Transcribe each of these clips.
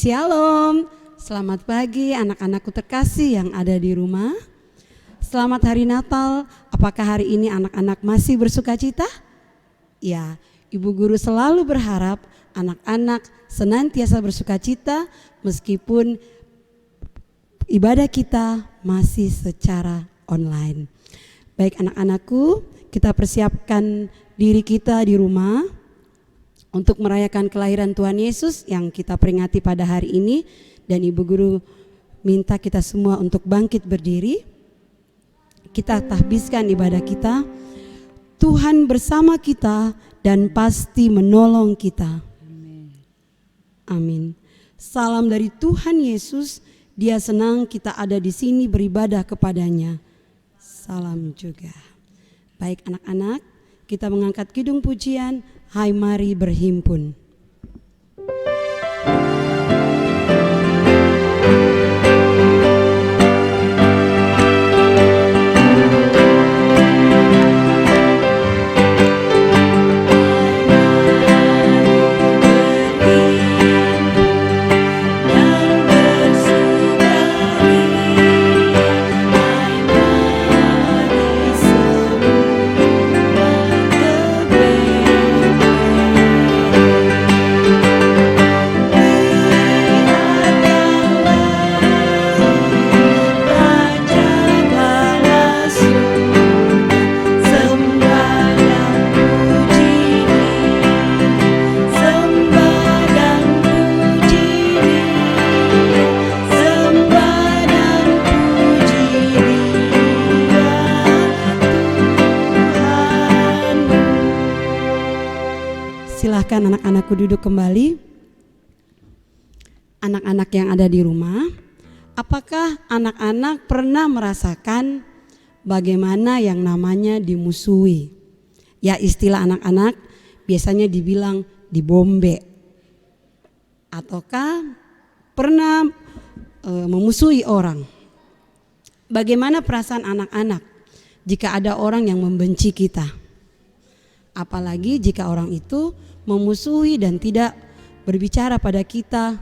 Shalom, selamat pagi anak-anakku terkasih yang ada di rumah. Selamat hari Natal. Apakah hari ini anak-anak masih bersuka cita? Ya, Ibu Guru selalu berharap anak-anak senantiasa bersuka cita meskipun ibadah kita masih secara online. Baik anak-anakku, kita persiapkan diri kita di rumah untuk merayakan kelahiran Tuhan Yesus yang kita peringati pada hari ini. Dan Ibu Guru minta kita semua untuk bangkit berdiri. Kita tahbiskan ibadah kita. Tuhan bersama kita dan pasti menolong kita. Amin. Salam dari Tuhan Yesus. Dia senang kita ada di sini beribadah kepadanya. Salam juga. Baik anak-anak, kita mengangkat kidung pujian. Hai mari berhimpun. Silahkan anak-anakku duduk kembali. Anak-anak yang ada di rumah, apakah anak-anak pernah merasakan bagaimana yang namanya dimusuhi? Ya, istilah anak-anak biasanya dibilang dibombe. Ataukah pernah memusuhi orang? Bagaimana perasaan anak-anak jika ada orang yang membenci kita? Apalagi jika orang itu memusuhi dan tidak berbicara pada kita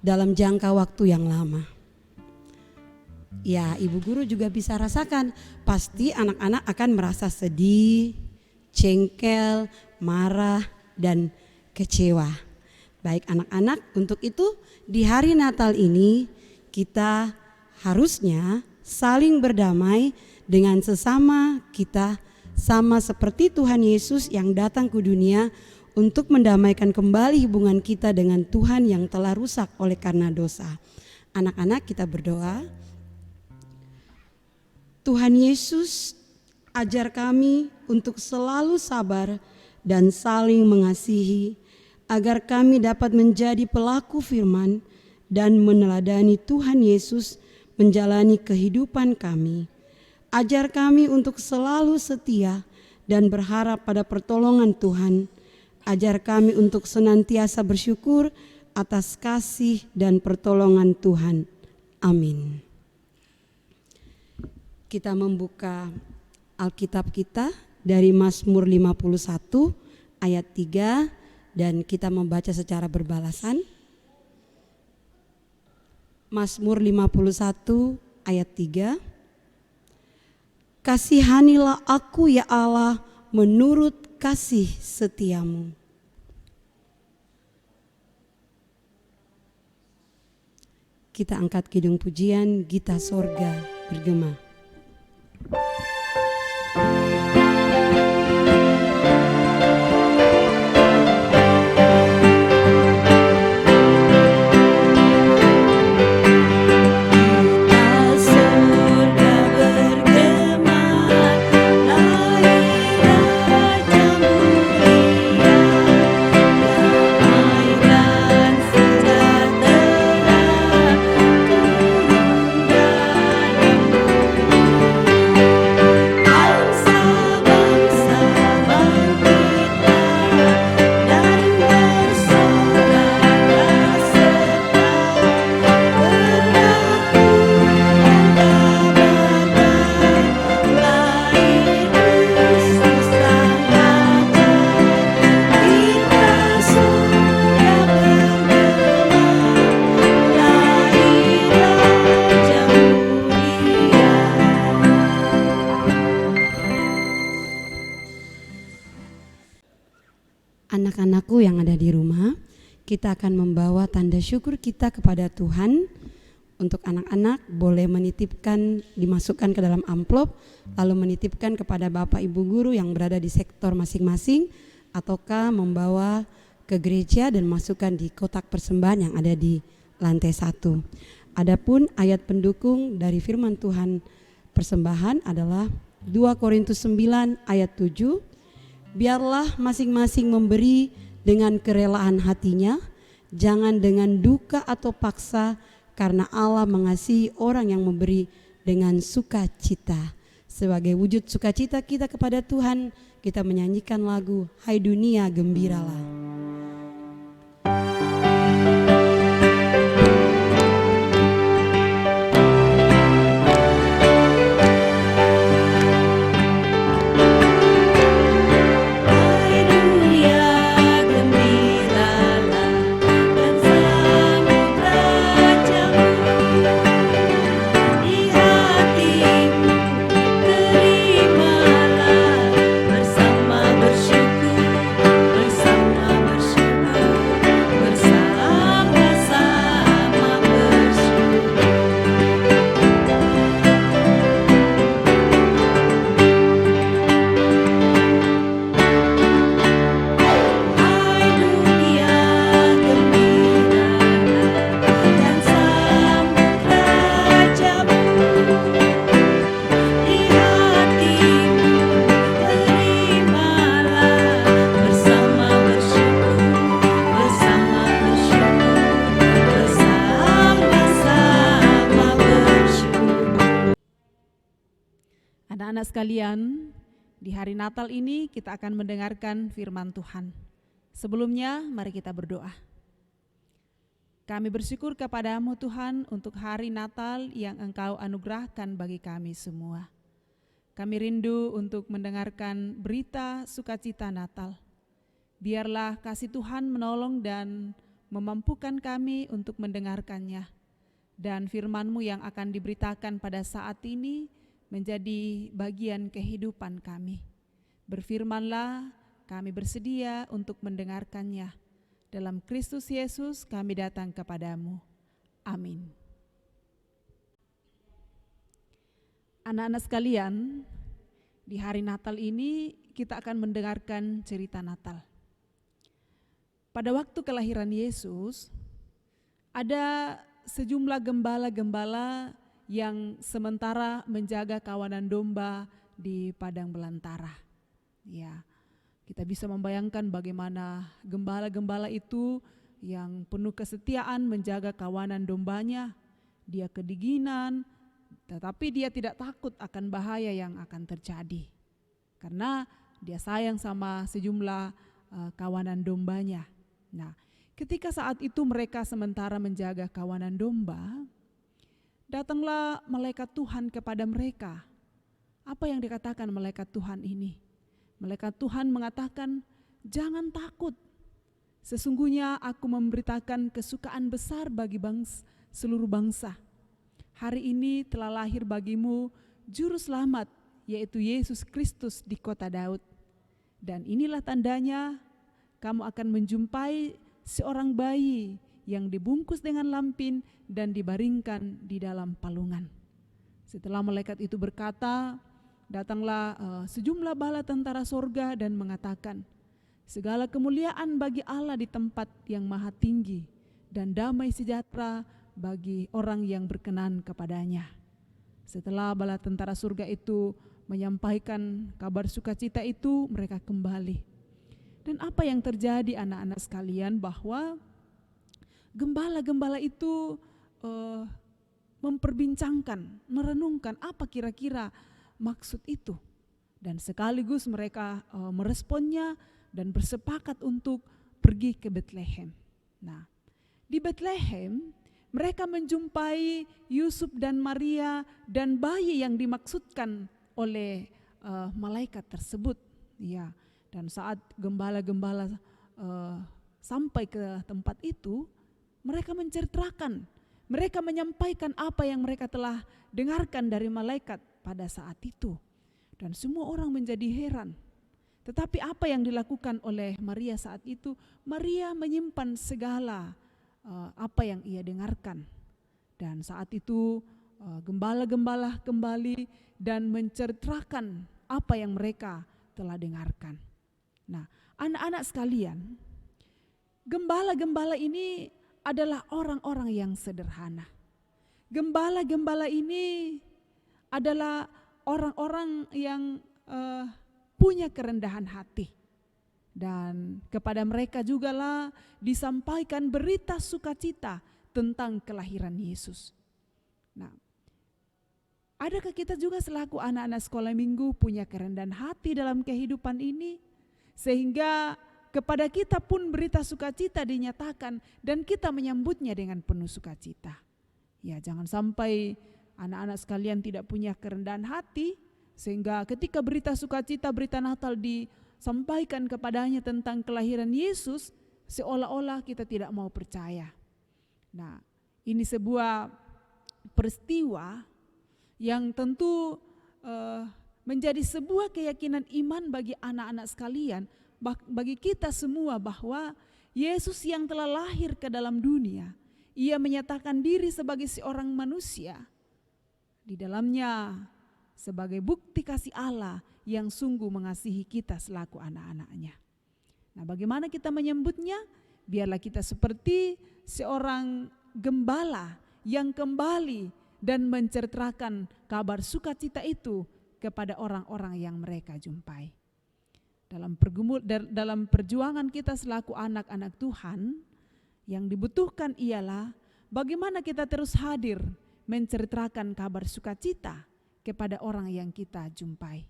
dalam jangka waktu yang lama. Ya, Ibu Guru juga bisa rasakan, pasti anak-anak akan merasa sedih, jengkel, marah, dan kecewa. Baik anak-anak, untuk itu di hari Natal ini kita harusnya saling berdamai dengan sesama kita, sama seperti Tuhan Yesus yang datang ke dunia untuk mendamaikan kembali hubungan kita dengan Tuhan yang telah rusak oleh karena dosa. Anak-anak, kita berdoa. Tuhan Yesus, ajar kami untuk selalu sabar dan saling mengasihi, agar kami dapat menjadi pelaku firman dan meneladani Tuhan Yesus menjalani kehidupan kami. Ajar kami untuk selalu setia dan berharap pada pertolongan Tuhan. Ajar kami untuk senantiasa bersyukur atas kasih dan pertolongan Tuhan. Amin. Kita membuka Alkitab kita dari Mazmur 51 ayat 3 dan kita membaca secara berbalasan. Mazmur 51 ayat 3. Kasihanilah aku ya Allah menurut kasih setiamu. Kita angkat kidung pujian, Gita Sorga bergema. Anak-anakku yang ada di rumah, kita akan membawa tanda syukur kita kepada Tuhan. Untuk anak-anak boleh menitipkan, dimasukkan ke dalam amplop, lalu menitipkan kepada Bapak Ibu Guru yang berada di sektor masing-masing, ataukah membawa ke gereja dan masukkan di kotak persembahan yang ada di lantai 1. Adapun ayat pendukung dari firman Tuhan persembahan adalah 2 Korintus 9 ayat 7. Biarlah masing-masing memberi dengan kerelaan hatinya, jangan dengan duka atau paksa, karena Allah mengasihi orang yang memberi dengan sukacita. Sebagai wujud sukacita kita kepada Tuhan, kita menyanyikan lagu Hai Dunia Gembiralah. Anak-anak sekalian, di hari Natal ini kita akan mendengarkan firman Tuhan. Sebelumnya, mari kita berdoa. Kami bersyukur kepadamu Tuhan untuk hari Natal yang Engkau anugerahkan bagi kami semua. Kami rindu untuk mendengarkan berita sukacita Natal. Biarlah kasih Tuhan menolong dan memampukan kami untuk mendengarkannya. Dan firman-Mu yang akan diberitakan pada saat ini menjadi bagian kehidupan kami. Berfirmanlah, kami bersedia untuk mendengarkannya. Dalam Kristus Yesus kami datang kepadamu. Amin. Anak-anak sekalian, di hari Natal ini kita akan mendengarkan cerita Natal. Pada waktu kelahiran Yesus, ada sejumlah gembala-gembala yang sementara menjaga kawanan domba di padang belantara. Ya, kita bisa membayangkan bagaimana gembala-gembala itu yang penuh kesetiaan menjaga kawanan dombanya. Dia kedinginan, tetapi dia tidak takut akan bahaya yang akan terjadi. Karena dia sayang sama sejumlah kawanan dombanya. Nah, ketika saat itu mereka sementara menjaga kawanan domba, datanglah malaikat Tuhan kepada mereka. Apa yang dikatakan malaikat Tuhan ini? Malaikat Tuhan mengatakan, jangan takut. Sesungguhnya aku memberitakan kesukaan besar bagi seluruh bangsa. Hari ini telah lahir bagimu juru selamat, yaitu Yesus Kristus di kota Daud. Dan inilah tandanya, kamu akan menjumpai seorang bayi yang dibungkus dengan lampin dan dibaringkan di dalam palungan. Setelah malaikat itu berkata, datanglah sejumlah bala tentara sorga dan mengatakan, segala kemuliaan bagi Allah di tempat yang maha tinggi dan damai sejahtera bagi orang yang berkenan kepadanya. Setelah bala tentara surga itu menyampaikan kabar sukacita itu, mereka kembali. Dan apa yang terjadi anak-anak sekalian, bahwa gembala-gembala itu memperbincangkan, merenungkan apa kira-kira maksud itu. Dan sekaligus mereka meresponnya dan bersepakat untuk pergi ke Betlehem. Nah, di Betlehem mereka menjumpai Yusuf dan Maria dan bayi yang dimaksudkan oleh malaikat tersebut. Ya, dan saat gembala-gembala sampai ke tempat itu, mereka menceritakan, mereka menyampaikan apa yang mereka telah dengarkan dari malaikat pada saat itu. Dan semua orang menjadi heran. Tetapi apa yang dilakukan oleh Maria saat itu? Maria menyimpan segala apa yang ia dengarkan. Dan saat itu gembala-gembala kembali dan menceritakan apa yang mereka telah dengarkan. Nah, anak-anak sekalian, gembala-gembala ini adalah orang-orang yang sederhana. Gembala-gembala ini adalah orang-orang yang punya kerendahan hati. Dan kepada mereka jugalah disampaikan berita sukacita tentang kelahiran Yesus. Nah, adakah kita juga selaku anak-anak sekolah minggu punya kerendahan hati dalam kehidupan ini? Sehingga kepada kita pun berita sukacita dinyatakan dan kita menyambutnya dengan penuh sukacita. Ya, jangan sampai anak-anak sekalian tidak punya kerendahan hati sehingga ketika berita sukacita, berita Natal disampaikan kepadanya tentang kelahiran Yesus, seolah-olah kita tidak mau percaya. Nah, ini sebuah peristiwa yang tentu menjadi sebuah keyakinan iman bagi anak-anak sekalian, bagi kita semua, bahwa Yesus yang telah lahir ke dalam dunia, ia menyatakan diri sebagai seorang manusia, di dalamnya sebagai bukti kasih Allah yang sungguh mengasihi kita selaku anak-anaknya. Nah, bagaimana kita menyambutnya? Biarlah kita seperti seorang gembala yang kembali dan menceritakan kabar sukacita itu kepada orang-orang yang mereka jumpai. Dalam perjuangan kita selaku anak-anak Tuhan, yang dibutuhkan ialah bagaimana kita terus hadir menceritakan kabar sukacita kepada orang yang kita jumpai.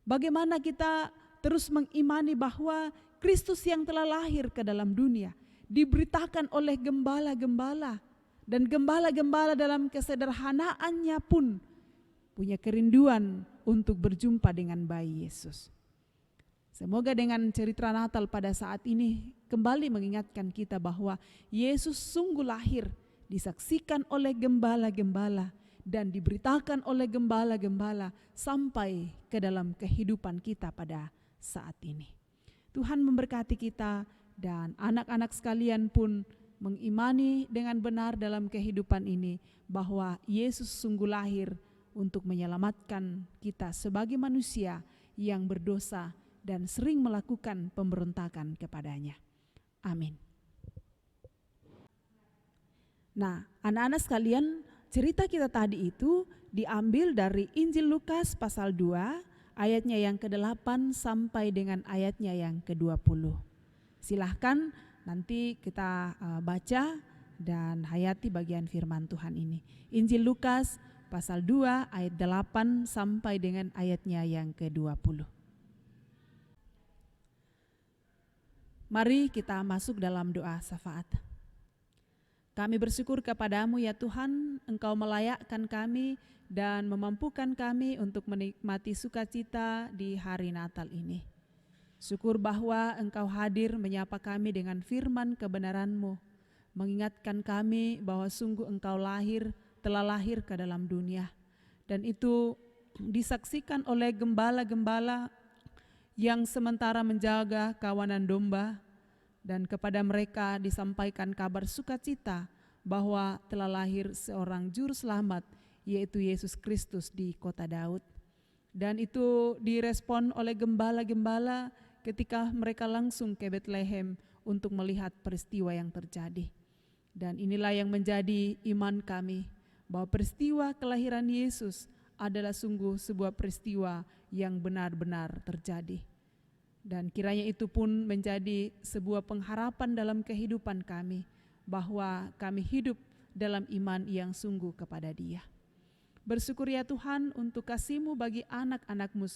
Bagaimana kita terus mengimani bahwa Kristus yang telah lahir ke dalam dunia diberitakan oleh gembala-gembala, dan gembala-gembala dalam kesederhanaannya pun punya kerinduan untuk berjumpa dengan bayi Yesus. Semoga dengan cerita Natal pada saat ini kembali mengingatkan kita bahwa Yesus sungguh lahir, disaksikan oleh gembala-gembala dan diberitakan oleh gembala-gembala sampai ke dalam kehidupan kita pada saat ini. Tuhan memberkati kita dan anak-anak sekalian pun mengimani dengan benar dalam kehidupan ini bahwa Yesus sungguh lahir untuk menyelamatkan kita sebagai manusia yang berdosa dan sering melakukan pemberontakan kepadanya. Amin. Nah, anak-anak sekalian, cerita kita tadi itu diambil dari Injil Lukas pasal 2 ayatnya yang ke-8 sampai dengan ayatnya yang ke-20. Silahkan nanti kita baca dan hayati bagian firman Tuhan ini. Injil Lukas pasal 2 ayat 8 sampai dengan ayatnya yang ke-20. Mari kita masuk dalam doa syafaat. Kami bersyukur kepadamu ya Tuhan, Engkau melayakkan kami dan memampukan kami untuk menikmati sukacita di hari Natal ini. Syukur bahwa Engkau hadir menyapa kami dengan firman kebenaran-Mu, mengingatkan kami bahwa sungguh Engkau telah lahir ke dalam dunia. Dan itu disaksikan oleh gembala-gembala yang sementara menjaga kawanan domba, dan kepada mereka disampaikan kabar sukacita bahwa telah lahir seorang juru selamat, yaitu Yesus Kristus di kota Daud. Dan itu direspon oleh gembala-gembala ketika mereka langsung ke Betlehem untuk melihat peristiwa yang terjadi. Dan inilah yang menjadi iman kami, bahwa peristiwa kelahiran Yesus adalah sungguh sebuah peristiwa yang benar-benar terjadi. Dan kiranya itu pun menjadi sebuah pengharapan dalam kehidupan kami, bahwa kami hidup dalam iman yang sungguh kepada Dia. Bersyukur ya Tuhan untuk kasih-Mu bagi anak-anak-Mu,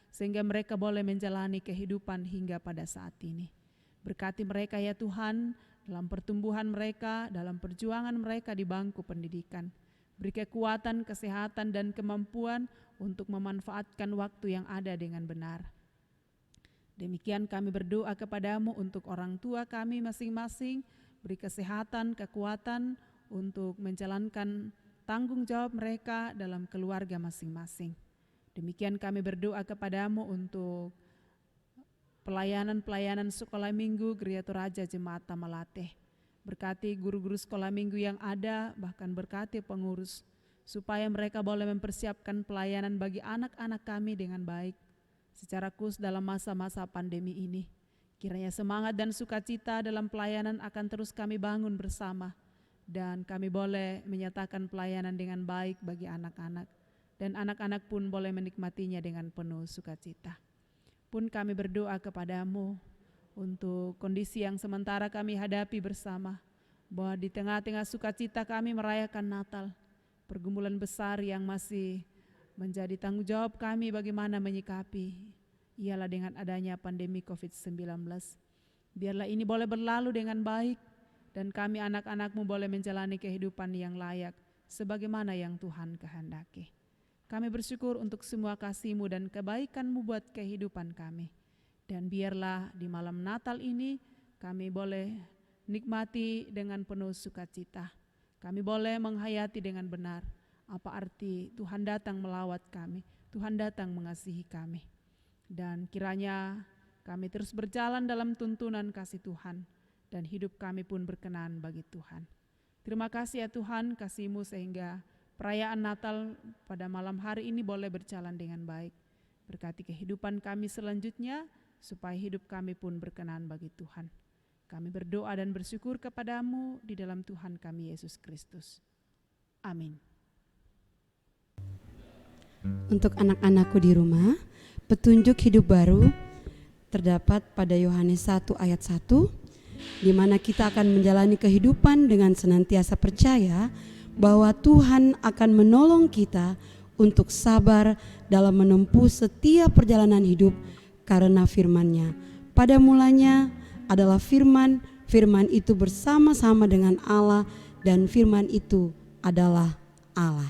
sehingga mereka boleh menjalani kehidupan hingga pada saat ini. Berkati mereka ya Tuhan, dalam pertumbuhan mereka, dalam perjuangan mereka di bangku pendidikan. Beri kekuatan, kesehatan, dan kemampuan untuk memanfaatkan waktu yang ada dengan benar. Demikian kami berdoa kepadamu untuk orang tua kami masing-masing, beri kesehatan, kekuatan untuk menjalankan tanggung jawab mereka dalam keluarga masing-masing. Demikian kami berdoa kepadamu untuk pelayanan-pelayanan sekolah minggu Gereja Toraja Jemaat Tamalateh. Berkati guru-guru sekolah minggu yang ada, bahkan berkati pengurus, supaya mereka boleh mempersiapkan pelayanan bagi anak-anak kami dengan baik, secara khusus dalam masa-masa pandemi ini. Kiranya semangat dan sukacita dalam pelayanan akan terus kami bangun bersama, dan kami boleh menyatakan pelayanan dengan baik bagi anak-anak, dan anak-anak pun boleh menikmatinya dengan penuh sukacita. Pun kami berdoa kepadamu untuk kondisi yang sementara kami hadapi bersama, bahwa di tengah-tengah sukacita kami merayakan Natal, pergumulan besar yang masih menjadi tanggung jawab kami bagaimana menyikapi, ialah dengan adanya pandemi COVID-19. Biarlah ini boleh berlalu dengan baik, dan kami anak-anak-Mu boleh menjalani kehidupan yang layak, sebagaimana yang Tuhan kehendaki. Kami bersyukur untuk semua kasih-Mu dan kebaikan-Mu buat kehidupan kami. Dan biarlah di malam Natal ini kami boleh nikmati dengan penuh sukacita. Kami boleh menghayati dengan benar apa arti Tuhan datang melawat kami, Tuhan datang mengasihi kami. Dan kiranya kami terus berjalan dalam tuntunan kasih Tuhan, dan hidup kami pun berkenan bagi Tuhan. Terima kasih ya Tuhan, kasih-Mu sehingga perayaan Natal pada malam hari ini boleh berjalan dengan baik. Berkati kehidupan kami selanjutnya, supaya hidup kami pun berkenan bagi Tuhan. Kami berdoa dan bersyukur kepadamu di dalam Tuhan kami Yesus Kristus. Amin. Untuk anak-anakku di rumah, petunjuk hidup baru terdapat pada Yohanes 1 ayat 1, di mana kita akan menjalani kehidupan dengan senantiasa percaya bahwa Tuhan akan menolong kita untuk sabar dalam menempuh setiap perjalanan hidup karena firman-Nya. Pada mulanya adalah firman, firman itu bersama-sama dengan Allah, dan firman itu adalah Allah.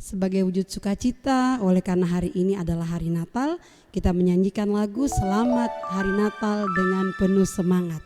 Sebagai wujud sukacita, oleh karena hari ini adalah hari Natal, kita menyanyikan lagu Selamat Hari Natal dengan penuh semangat.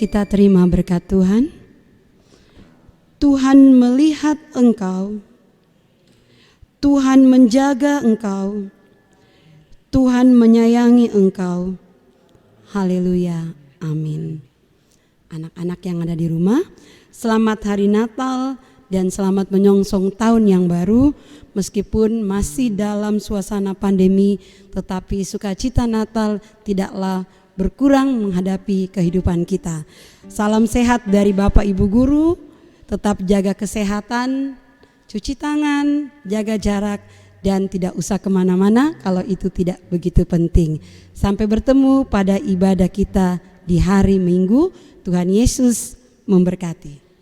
Kita terima berkat Tuhan. Tuhan melihat engkau, Tuhan menjaga engkau, Tuhan menyayangi engkau. Haleluya, amin. Anak-anak yang ada di rumah, selamat hari Natal dan selamat menyongsong tahun yang baru. Meskipun masih dalam suasana pandemi, tetapi sukacita Natal tidaklah berkurang menghadapi kehidupan kita. Salam sehat dari Bapak Ibu Guru, tetap jaga kesehatan, cuci tangan, jaga jarak, dan tidak usah kemana-mana kalau itu tidak begitu penting. Sampai bertemu pada ibadah kita di hari Minggu. Tuhan Yesus memberkati.